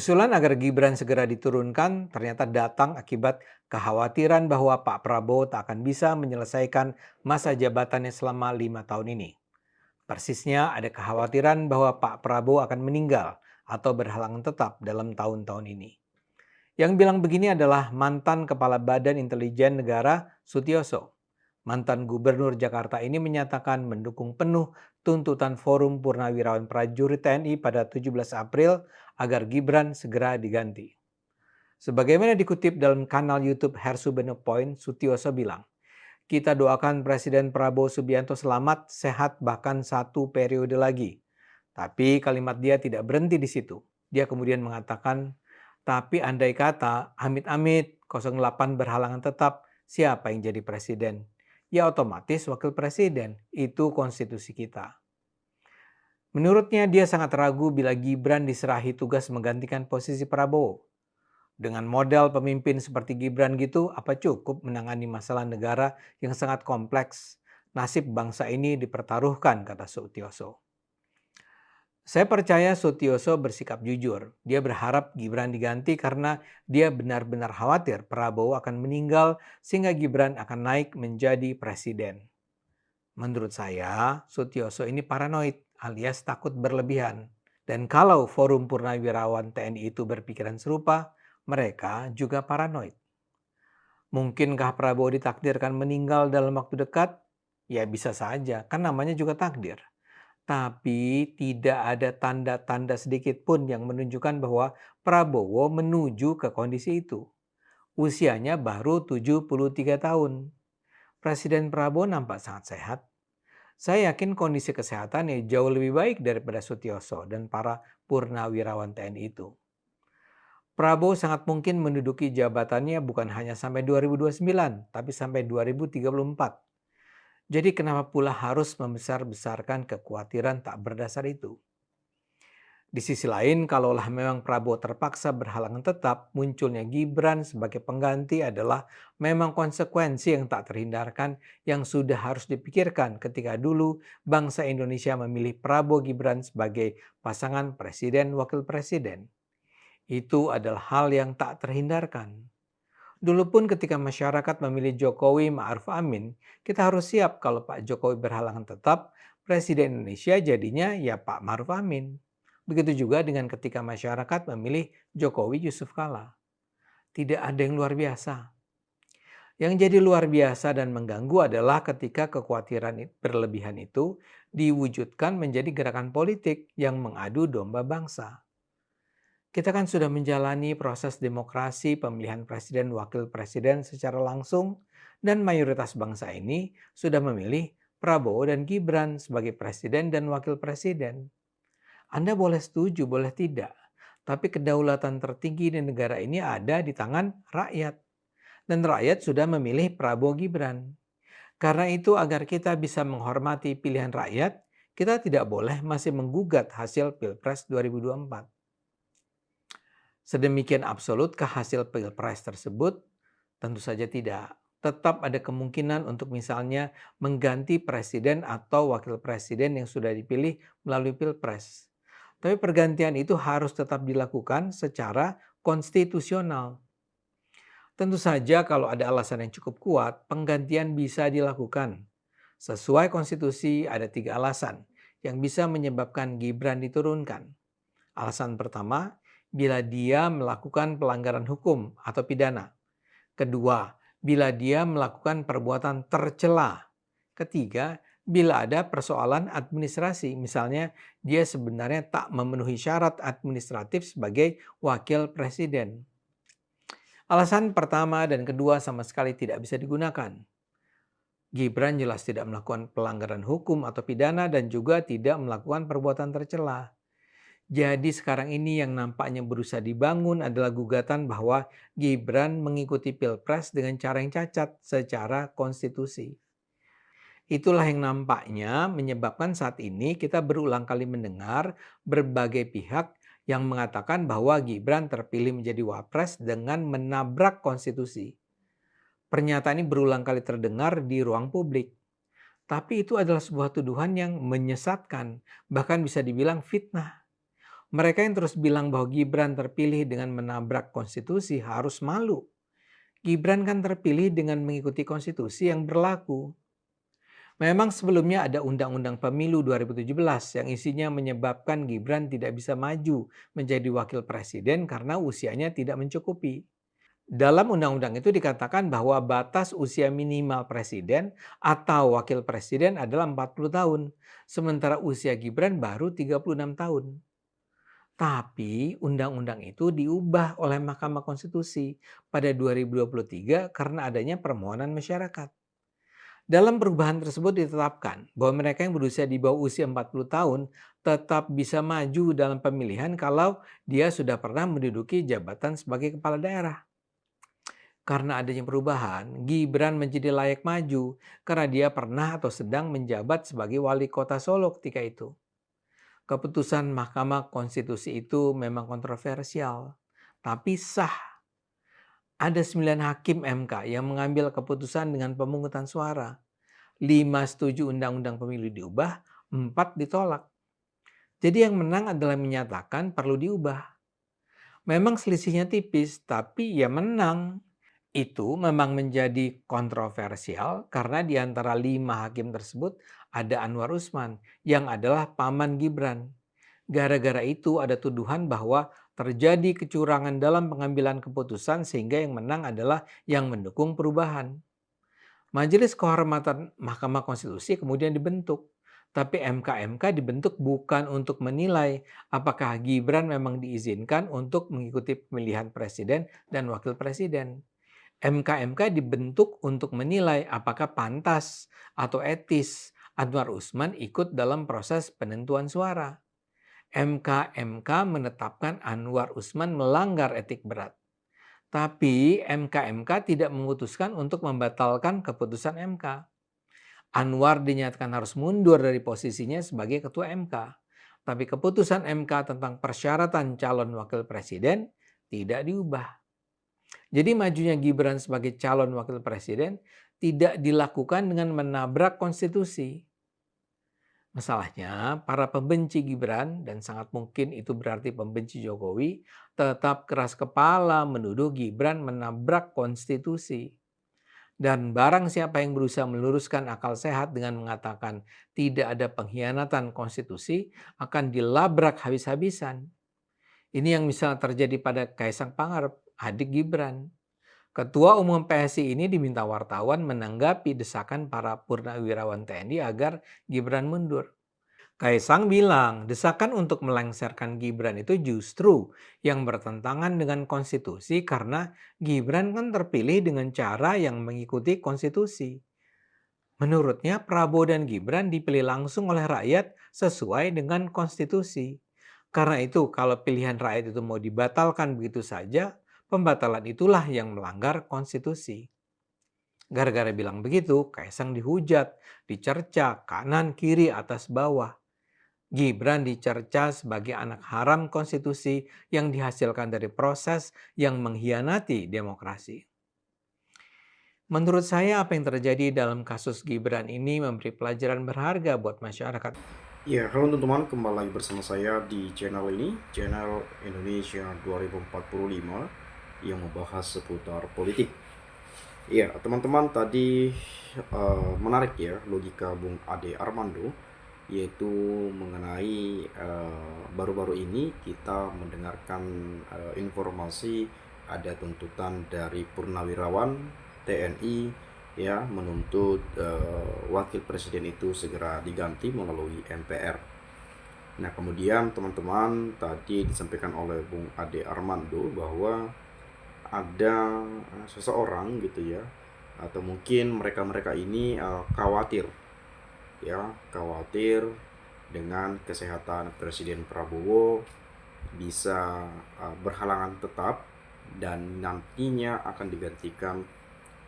Usulan agar Gibran segera diturunkan ternyata datang akibat kekhawatiran bahwa Pak Prabowo tak akan bisa menyelesaikan masa jabatannya selama 5 tahun ini. Persisnya ada kekhawatiran bahwa Pak Prabowo akan meninggal atau berhalangan tetap dalam tahun-tahun ini. Yang bilang begini adalah mantan Kepala Badan Intelijen Negara Sutioso. Mantan Gubernur Jakarta ini menyatakan mendukung penuh tuntutan Forum Purnawirawan Prajurit TNI pada 17 April agar Gibran segera diganti. Sebagaimana dikutip dalam kanal YouTube Hersubeno Point, Sutioso bilang, kita doakan Presiden Prabowo Subianto selamat, sehat bahkan 1 periode lagi. Tapi kalimat dia tidak berhenti di situ. Dia kemudian mengatakan, tapi andai kata amit-amit 08 berhalangan tetap, siapa yang jadi presiden? Ya otomatis wakil presiden, itu konstitusi kita. Menurutnya dia sangat ragu bila Gibran diserahi tugas menggantikan posisi Prabowo. Dengan model pemimpin seperti Gibran gitu, apa cukup menangani masalah negara yang sangat kompleks? Nasib bangsa ini dipertaruhkan, kata Sutioso. Saya percaya Sutioso bersikap jujur. Dia berharap Gibran diganti karena dia benar-benar khawatir Prabowo akan meninggal sehingga Gibran akan naik menjadi presiden. Menurut saya, Sutioso ini paranoid alias takut berlebihan. Dan kalau Forum Purnawirawan TNI itu berpikiran serupa, mereka juga paranoid. Mungkinkah Prabowo ditakdirkan meninggal dalam waktu dekat? Ya bisa saja, kan namanya juga takdir. Tapi tidak ada tanda-tanda sedikit pun yang menunjukkan bahwa Prabowo menuju ke kondisi itu. Usianya baru 73 tahun. Presiden Prabowo nampak sangat sehat. Saya yakin kondisi kesehatannya jauh lebih baik daripada Sutioso dan para purnawirawan TNI itu. Prabowo sangat mungkin menduduki jabatannya bukan hanya sampai 2029, tapi sampai 2034. Jadi kenapa pula harus membesar-besarkan kekhawatiran tak berdasar itu? Di sisi lain, kalaulah memang Prabowo terpaksa berhalangan tetap, munculnya Gibran sebagai pengganti adalah memang konsekuensi yang tak terhindarkan yang sudah harus dipikirkan ketika dulu bangsa Indonesia memilih Prabowo Gibran sebagai pasangan presiden wakil presiden. Itu adalah hal yang tak terhindarkan. Dulu pun ketika masyarakat memilih Jokowi Ma'ruf Amin, kita harus siap kalau Pak Jokowi berhalangan tetap, Presiden Indonesia jadinya ya Pak Ma'ruf Amin. Begitu juga dengan ketika masyarakat memilih Jokowi Yusuf Kala. Tidak ada yang luar biasa. Yang jadi luar biasa dan mengganggu adalah ketika kekhawatiran berlebihan itu diwujudkan menjadi gerakan politik yang mengadu domba bangsa. Kita kan sudah menjalani proses demokrasi pemilihan presiden wakil presiden secara langsung dan mayoritas bangsa ini sudah memilih Prabowo dan Gibran sebagai presiden dan wakil presiden. Anda boleh setuju, boleh tidak, tapi kedaulatan tertinggi di negara ini ada di tangan rakyat. Dan rakyat sudah memilih Prabowo Gibran. Karena itu agar kita bisa menghormati pilihan rakyat, kita tidak boleh masih menggugat hasil Pilpres 2024. Sedemikian absolutkah hasil Pilpres tersebut? Tentu saja tidak. Tetap ada kemungkinan untuk misalnya mengganti presiden atau wakil presiden yang sudah dipilih melalui Pilpres. Tapi pergantian itu harus tetap dilakukan secara konstitusional. Tentu saja kalau ada alasan yang cukup kuat, penggantian bisa dilakukan. Sesuai konstitusi ada 3 alasan yang bisa menyebabkan Gibran diturunkan. Alasan pertama, bila dia melakukan pelanggaran hukum atau pidana. Kedua, bila dia melakukan perbuatan tercela. Ketiga, bila ada persoalan administrasi, misalnya dia sebenarnya tak memenuhi syarat administratif sebagai wakil presiden. Alasan pertama dan kedua sama sekali tidak bisa digunakan. Gibran jelas tidak melakukan pelanggaran hukum atau pidana dan juga tidak melakukan perbuatan tercela. Jadi sekarang ini yang nampaknya berusaha dibangun adalah gugatan bahwa Gibran mengikuti Pilpres dengan cara yang cacat secara konstitusi. Itulah yang nampaknya menyebabkan saat ini kita berulang kali mendengar berbagai pihak yang mengatakan bahwa Gibran terpilih menjadi wapres dengan menabrak konstitusi. Pernyataan ini berulang kali terdengar di ruang publik. Tapi itu adalah sebuah tuduhan yang menyesatkan, bahkan bisa dibilang fitnah. Mereka yang terus bilang bahwa Gibran terpilih dengan menabrak konstitusi harus malu. Gibran kan terpilih dengan mengikuti konstitusi yang berlaku. Memang sebelumnya ada Undang-Undang Pemilu 2017 yang isinya menyebabkan Gibran tidak bisa maju menjadi wakil presiden karena usianya tidak mencukupi. Dalam undang-undang itu dikatakan bahwa batas usia minimal presiden atau wakil presiden adalah 40 tahun, sementara usia Gibran baru 36 tahun. Tapi undang-undang itu diubah oleh Mahkamah Konstitusi pada 2023 karena adanya permohonan masyarakat. Dalam perubahan tersebut ditetapkan bahwa mereka yang berusia di bawah usia 40 tahun tetap bisa maju dalam pemilihan kalau dia sudah pernah menduduki jabatan sebagai kepala daerah. Karena adanya perubahan, Gibran menjadi layak maju karena dia pernah atau sedang menjabat sebagai wali kota Solo ketika itu. Keputusan Mahkamah Konstitusi itu memang kontroversial, tapi sah. Ada 9 hakim MK yang mengambil keputusan dengan pemungutan suara. 5 setuju undang-undang pemilu diubah, 4 ditolak. Jadi yang menang adalah menyatakan perlu diubah. Memang selisihnya tipis, tapi ya menang. Itu memang menjadi kontroversial karena di antara 5 hakim tersebut ada Anwar Usman yang adalah paman Gibran. Gara-gara itu ada tuduhan bahwa terjadi kecurangan dalam pengambilan keputusan sehingga yang menang adalah yang mendukung perubahan. Majelis Kehormatan Mahkamah Konstitusi kemudian dibentuk. Tapi MK-MK dibentuk bukan untuk menilai apakah Gibran memang diizinkan untuk mengikuti pemilihan presiden dan wakil presiden. MK-MK dibentuk untuk menilai apakah pantas atau etis Anwar Usman ikut dalam proses penentuan suara. MK-MK menetapkan Anwar Usman melanggar etik berat. Tapi MK-MK tidak memutuskan untuk membatalkan keputusan MK. Anwar dinyatakan harus mundur dari posisinya sebagai ketua MK. Tapi keputusan MK tentang persyaratan calon wakil presiden tidak diubah. Jadi majunya Gibran sebagai calon wakil presiden tidak dilakukan dengan menabrak konstitusi. Masalahnya, para pembenci Gibran, dan sangat mungkin itu berarti pembenci Jokowi, tetap keras kepala menuduh Gibran menabrak konstitusi. Dan barang siapa yang berusaha meluruskan akal sehat dengan mengatakan tidak ada pengkhianatan konstitusi akan dilabrak habis-habisan. Ini yang misalnya terjadi pada Kaisang Pangarep, adik Gibran. Ketua Umum PSI ini diminta wartawan menanggapi desakan para purnawirawan TNI agar Gibran mundur. Kaisang bilang desakan untuk melengsarkan Gibran itu justru yang bertentangan dengan konstitusi karena Gibran kan terpilih dengan cara yang mengikuti konstitusi. Menurutnya Prabowo dan Gibran dipilih langsung oleh rakyat sesuai dengan konstitusi. Karena itu kalau pilihan rakyat itu mau dibatalkan begitu saja, pembatalan itulah yang melanggar konstitusi. Gara-gara bilang begitu, Kaisang dihujat, dicerca kanan, kiri, atas, bawah. Gibran dicerca sebagai anak haram konstitusi yang dihasilkan dari proses yang mengkhianati demokrasi. Menurut saya apa yang terjadi dalam kasus Gibran ini memberi pelajaran berharga buat masyarakat. Ya, halo teman-teman, kembali lagi bersama saya di channel ini, channel Indonesia 2045 yang membahas seputar politik. Ya, teman-teman, tadi menarik ya logika Bung Ade Armando, yaitu mengenai baru-baru ini kita mendengarkan informasi ada tuntutan dari purnawirawan TNI ya menuntut wakil presiden itu segera diganti melalui MPR. Nah, kemudian teman-teman tadi disampaikan oleh Bung Ade Armando bahwa ada seseorang gitu ya, atau mungkin mereka-mereka ini khawatir ya, khawatir dengan kesehatan Presiden Prabowo bisa berhalangan tetap dan nantinya akan digantikan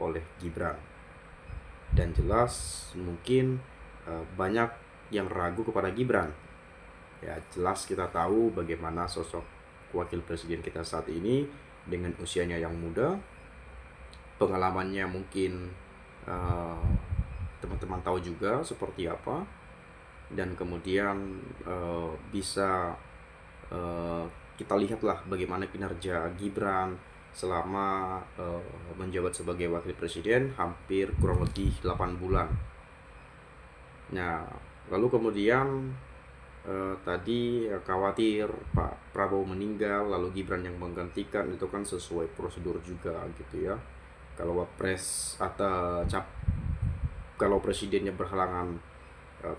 oleh Gibran. Dan jelas mungkin banyak yang ragu kepada Gibran. Ya, jelas kita tahu bagaimana sosok wakil presiden kita saat ini dengan usianya yang muda, pengalamannya mungkin teman-teman tahu juga seperti apa, dan kemudian bisa eh, kita lihatlah bagaimana kinerja Gibran selama menjabat sebagai wakil presiden hampir kurang lebih 8 bulan. Nah, lalu kemudian tadi khawatir Pak Prabowo meninggal lalu Gibran yang menggantikan, itu kan sesuai prosedur juga gitu ya. Kalau wapres atau kalau presidennya berhalangan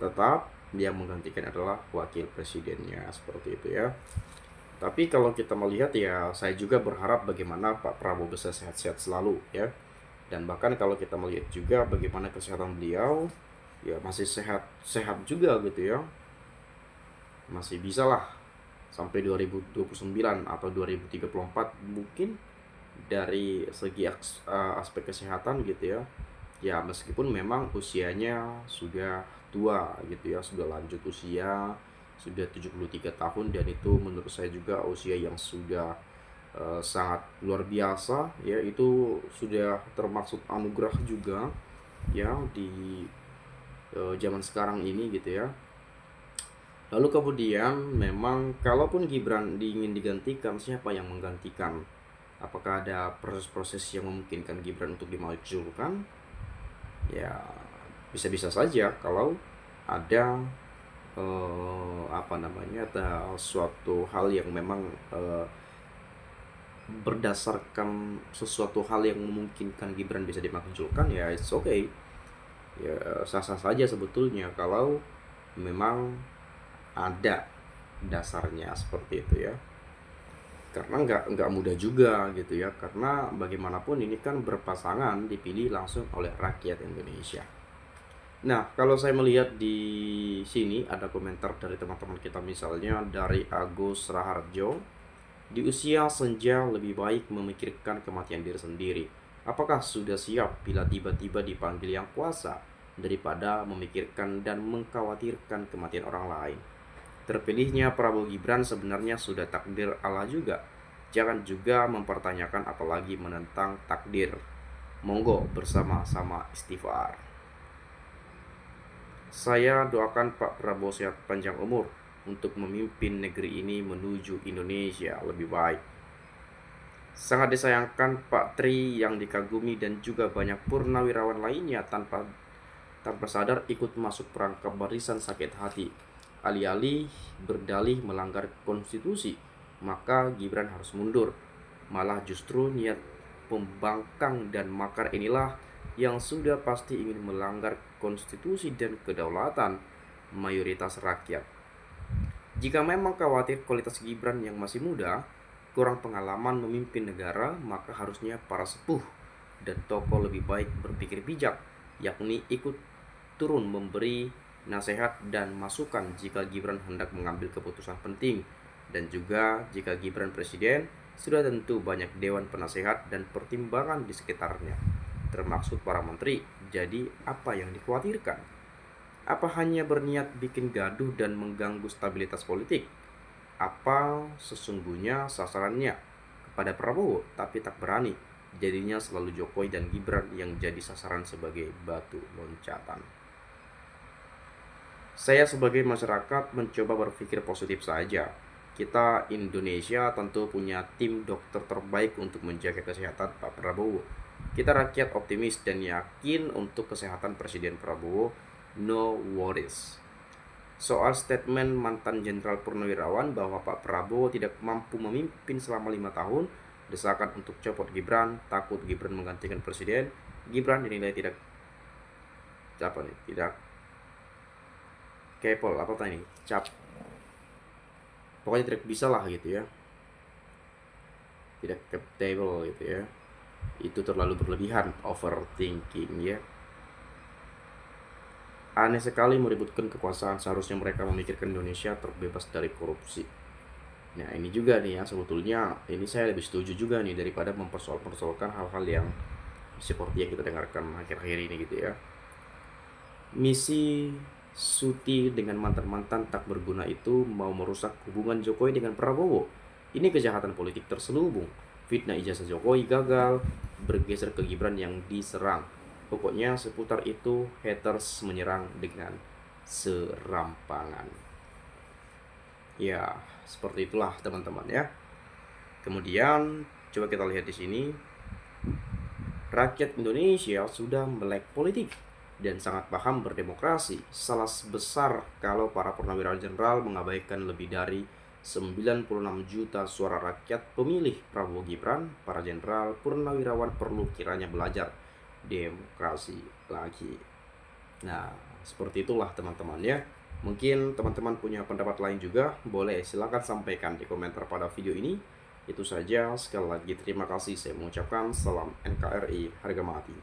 tetap yang menggantikan adalah wakil presidennya, seperti itu ya. Tapi kalau kita melihat ya, saya juga berharap bagaimana Pak Prabowo bisa sehat-sehat selalu ya. Dan bahkan kalau kita melihat juga bagaimana kesehatan beliau, ya masih sehat juga gitu ya. Masih bisa lah sampai 2029 atau 2034 mungkin dari segi aspek kesehatan gitu ya. Ya meskipun memang usianya sudah tua gitu ya, sudah lanjut usia, sudah 73 tahun, dan itu menurut saya juga usia yang sudah sangat luar biasa ya. Itu sudah termasuk anugerah juga ya di zaman sekarang ini gitu ya. Lalu kemudian memang kalaupun Gibran ingin digantikan, siapa yang menggantikan? Apakah ada proses-proses yang memungkinkan Gibran untuk dimajukan? Ya bisa-bisa saja kalau ada ada suatu hal yang memang berdasarkan sesuatu hal yang memungkinkan Gibran bisa dimajukan, ya it's okay. Ya sah-sah saja sebetulnya kalau memang ada dasarnya seperti itu ya. Karena nggak mudah juga gitu ya, karena bagaimanapun ini kan berpasangan dipilih langsung oleh rakyat Indonesia. Nah, kalau saya melihat di sini ada komentar dari teman-teman kita, misalnya dari Agus Raharjo. Di usia senja lebih baik memikirkan kematian diri sendiri. Apakah sudah siap bila tiba-tiba dipanggil yang kuasa daripada memikirkan dan mengkhawatirkan kematian orang lain? Terpilihnya Prabowo Gibran sebenarnya sudah takdir Allah juga. Jangan juga mempertanyakan apalagi menentang takdir. Monggo bersama-sama istighfar. Saya doakan Pak Prabowo sehat panjang umur untuk memimpin negeri ini menuju Indonesia lebih baik. Sangat disayangkan Pak Tri yang dikagumi dan juga banyak purnawirawan lainnya tanpa sadar ikut masuk perangkap barisan sakit hati. Alih-alih berdalih melanggar konstitusi, maka Gibran harus mundur. Malah justru niat pembangkang dan makar inilah yang sudah pasti ingin melanggar konstitusi dan kedaulatan mayoritas rakyat. Jika memang khawatir kualitas Gibran yang masih muda, kurang pengalaman memimpin negara, maka harusnya para sepuh dan tokoh lebih baik berpikir bijak, yakni ikut turun memberi nasihat dan masukan jika Gibran hendak mengambil keputusan penting. Dan juga jika Gibran presiden, sudah tentu banyak dewan penasehat dan pertimbangan di sekitarnya, termasuk para menteri. Jadi apa yang dikhawatirkan? Apa hanya berniat bikin gaduh dan mengganggu stabilitas politik? Apa sesungguhnya sasarannya kepada Prabowo tapi tak berani? Jadinya selalu Jokowi dan Gibran yang jadi sasaran sebagai batu loncatan. Saya sebagai masyarakat mencoba berpikir positif saja. Kita Indonesia tentu punya tim dokter terbaik untuk menjaga kesehatan Pak Prabowo. Kita rakyat optimis dan yakin untuk kesehatan Presiden Prabowo. No worries. Soal statement mantan Jenderal Purnawirawan bahwa Pak Prabowo tidak mampu memimpin selama 5 tahun, desakan untuk copot Gibran, takut Gibran menggantikan Presiden, Gibran dinilai tidak capable, apa tadi? Pokoknya tidak bisa lah gitu ya. Tidak capable gitu ya. Itu terlalu berlebihan, overthinking ya. Aneh sekali meributkan kekuasaan, seharusnya mereka memikirkan Indonesia terbebas dari korupsi. Nah ini juga nih ya, sebetulnya ini saya lebih setuju juga nih daripada mempersoalkan hal-hal yang seperti yang kita dengarkan akhir-akhir ini gitu ya. Misi Suti dengan mantan-mantan tak berguna itu mau merusak hubungan Jokowi dengan Prabowo. Ini kejahatan politik terselubung. Fitnah ijazah Jokowi gagal, bergeser ke Gibran yang diserang. Pokoknya seputar itu haters menyerang dengan serampangan. Ya, seperti itulah teman-teman ya. Kemudian coba kita lihat di sini, rakyat Indonesia sudah melek politik dan sangat paham berdemokrasi. Salah besar kalau para purnawirawan jenderal mengabaikan lebih dari 96 juta suara rakyat pemilih Prabowo Gibran. Para jenderal purnawirawan perlu kiranya belajar demokrasi lagi. Nah, seperti itulah teman-teman ya. Mungkin teman-teman punya pendapat lain juga, boleh silahkan sampaikan di komentar pada video ini. Itu saja, sekali lagi terima kasih, saya mengucapkan salam NKRI harga mati.